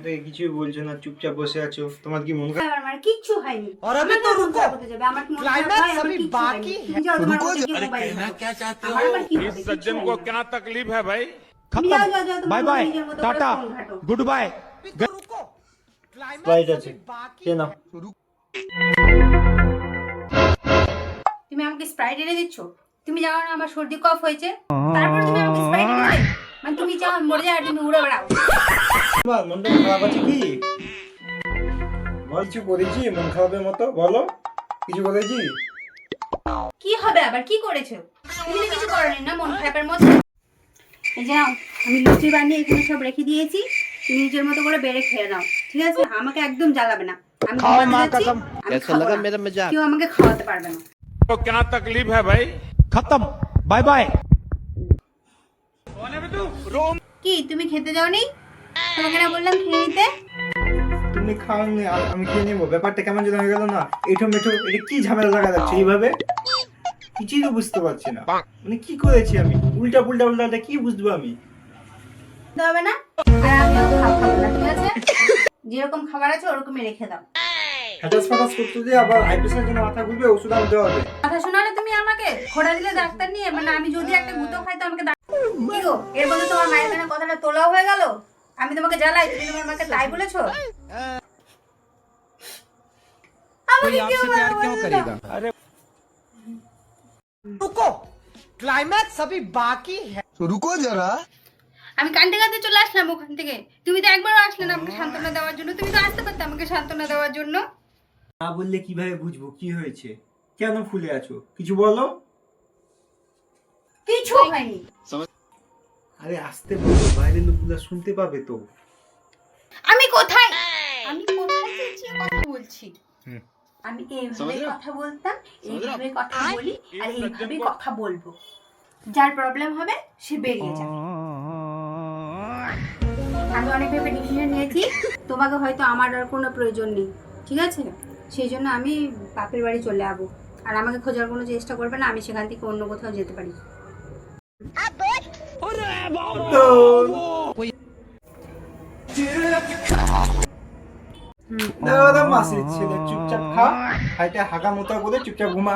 থেকে কিছুই বলছো না, চুপচাপ বসে আছো। তোমার কি মন খারাপ? আমার কিচ্ছু হয়নি। और अभी तो रुको, আমার কি মন খারাপ হয়? क्लाइमैक्स আমার अभी কিচ্ছু बाकी হয়নি। है। তুমি যাও, তোমার रुको মধ্যে কি जरा। মোবাইল कहना দেখো। क्या चाहते আমার हो? আবার কি হবে? इस কিচ্ছু सज्जन হয়নি को আমার। क्या तकलीफ है भाई? তুমি खत्म। যাও, তোমার बाय बाय, নিজের মতো করে टाटा, ফোন ঘাটো। Good bye. अभी तो रुको, স্প্রাইট क्लाइमैक्स আছে, अभी बाकी খেয়ে নাও। है। তুমি আমাকে স্প্রাইট এনে দিচ্ছ? তুমি জানো না আমার সর্দি কফ হয়েছে? তারপর তুমি আমাকে স্প্রাইট এনে দেবে? মানে তুমি চাও আমি মরে যাই আর তুমি উড়ে বেড়াও। তোমার মনটা খারাপ আছে কি? বল, কিছু করেছি মন খারাপের মতো? বলো, কিছু করেছি? কি হবে আবার, কি করেছো? তুমি তো কিছু করোনি না মন খারাপের মধ্যে। এই যাও, আমি লুচি বানিয়ে এখানে সব রেখে দিয়েছি, তুমি নিজের মতো করে বেড়ে খেয়ে নাও, ঠিক আছে? আমাকে একদম জ্বালাবে না। আমি ঘুমাতে যাচ্ছি, আমি খাবো না। কেউ আমাকে খাওয়াতে পারবে না। तो क्या तकलीफ है भाई? खत्म। Bye bye. কি তুমি খেতে যাওনি? তোমাকে না বললাম খেয়ে নিতে? তুমি খাওনি আর আমি খেয়ে নেবো? ব্যাপারটা কেমন যেন হয়ে গেল না? এঠো মেঠো, এটা কি ঝামেলা লাগা যাচ্ছে এইভাবে? কিছুই তো বুঝতে পারছি না, মানে কি করেছি আমি? উল্টা পুল্টা উল্টা কি বুঝবো আমি? খেতে হবে না, আর আমিও খাবো না, ঠিক আছে? যেরকম খাবার আছে ওরকমই রেখে দাও। হ্যাটাস ফাটাস করতে দিয়ে আবার হাই প্রেশারের জন্য মাথা ঘুরবে, ওষুধ আনতে হবে। কথা শোনালে তুমি আমাকে খোঁড়া দিলে ডাক্তার নিয়ে, মানে আমি যদি একটা গুঁতো খাই তো আমাকে কি গো, এর মধ্যে তোমার মায়ের কানে কথাটা তোলাও হয়ে গেল। আমি তোমাকে জ্বালাই, তুমি তোমার মাকে তাই বলেছো? कोई आपसे प्यार क्यों करेगा? रुको, क्लाइमैक्स अभी बाकी है। रुको जरा। আমি কান্দে কান্দে চলে আসলাম ওখান থেকে, তুমি তো একবারও আসলে না আমাকে সান্ত্বনা দেওয়ার জন্য। তুমি তো আসতে পারতে আমাকে সান্ত্বনা দেওয়ার জন্য। না বললে কিভাবে বুঝবো কি হয়েছে? কেন ফুলে আছো? কিছু বলো। কিছু হয়নি। আরে আসতে বলো, বাইরের লোকগুলো শুনতে পাবে তো। আমি কোথায় চেঁচিয়ে কথা বলছি? আমি এইভাবে কথা বলতাম, এইভাবে কথা বলি, আর এইভাবে কথা বলবো। যার প্রবলেম হবে সে বেরিয়ে যাবে। আমি অনেক ভেবে ডিসিশন নিয়েছি, তোমাকে হয়তো আমার আর কোনো প্রয়োজন নেই, ঠিক আছে? সেই জন্য আমি বাপের বাড়ি চলে যাবো, আর আমাকে খোঁজার কোনো চেষ্টা করবে না। আমি সেখান থেকে অন্য কোথাও যেতে পারি। মাসির ছেলে, চুপচাপ খা, খাইতে হাগা মোতা করে চুপচাপ ঘুমা।